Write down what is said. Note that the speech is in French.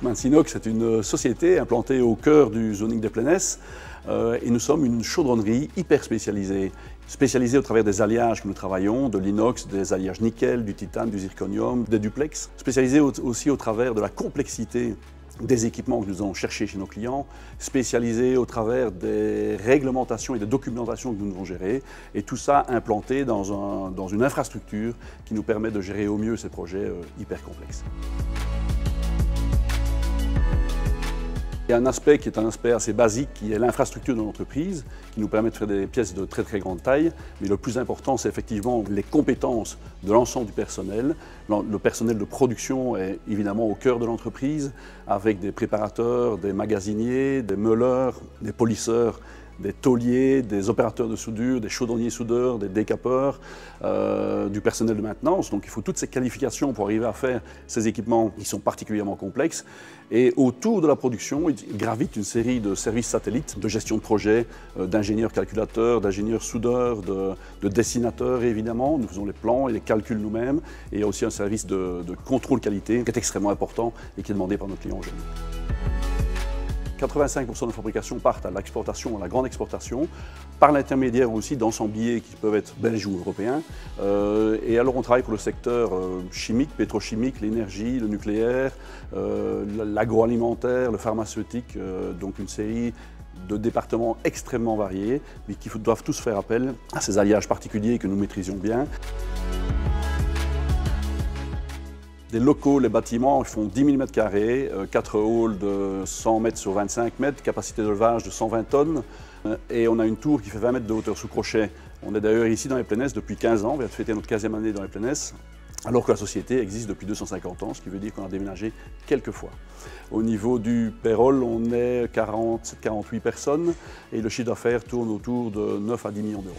Eijkmans Inox est une société implantée au cœur du zoning des Plaines et nous sommes une chaudronnerie hyper spécialisée. Spécialisée au travers des alliages que nous travaillons, de l'inox, des alliages nickel, du titane, du zirconium, des duplex. Spécialisée aussi au travers de la complexité des équipements que nous allons chercher chez nos clients, spécialisés au travers des réglementations et des documentations que nous devons gérer, et tout ça implanté dans une infrastructure qui nous permet de gérer au mieux ces projets hyper complexes. Il y a un aspect qui est un aspect assez basique, qui est l'infrastructure de l'entreprise, qui nous permet de faire des pièces de très très grande taille. Mais le plus important, c'est effectivement les compétences de l'ensemble du personnel. Le personnel de production est évidemment au cœur de l'entreprise, avec des préparateurs, des magasiniers, des meuleurs, des polisseurs, des tauliers, des opérateurs de soudure, des chaudronniers soudeurs, des décapeurs, du personnel de maintenance. Donc il faut toutes ces qualifications pour arriver à faire ces équipements qui sont particulièrement complexes. Et autour de la production, il gravite une série de services satellites, de gestion de projet, d'ingénieurs calculateurs, d'ingénieurs soudeurs, de dessinateurs évidemment. Nous faisons les plans et les calculs nous-mêmes. Et il y a aussi un service de contrôle qualité qui est extrêmement important et qui est demandé par nos clients aujourd'hui. 85% de la fabrication partent à l'exportation, à la grande exportation, par l'intermédiaire aussi d'ensembles qui peuvent être belges ou européens. Et alors on travaille pour le secteur chimique, pétrochimique, l'énergie, le nucléaire, l'agroalimentaire, le pharmaceutique, donc une série de départements extrêmement variés, mais qui doivent tous faire appel à ces alliages particuliers que nous maîtrisions bien. Des locaux, les bâtiments, ils font 10 000 m², 4 halls de 100 mètres sur 25 mètres, capacité de levage de 120 tonnes. Et on a une tour qui fait 20 mètres de hauteur sous crochet. On est d'ailleurs ici dans les Plaines depuis 15 ans, on vient de fêter notre 15e année dans les Plaines, alors que la société existe depuis 250 ans, ce qui veut dire qu'on a déménagé quelques fois. Au niveau du payroll, on est 47-48 personnes et le chiffre d'affaires tourne autour de 9 à 10 millions d'euros.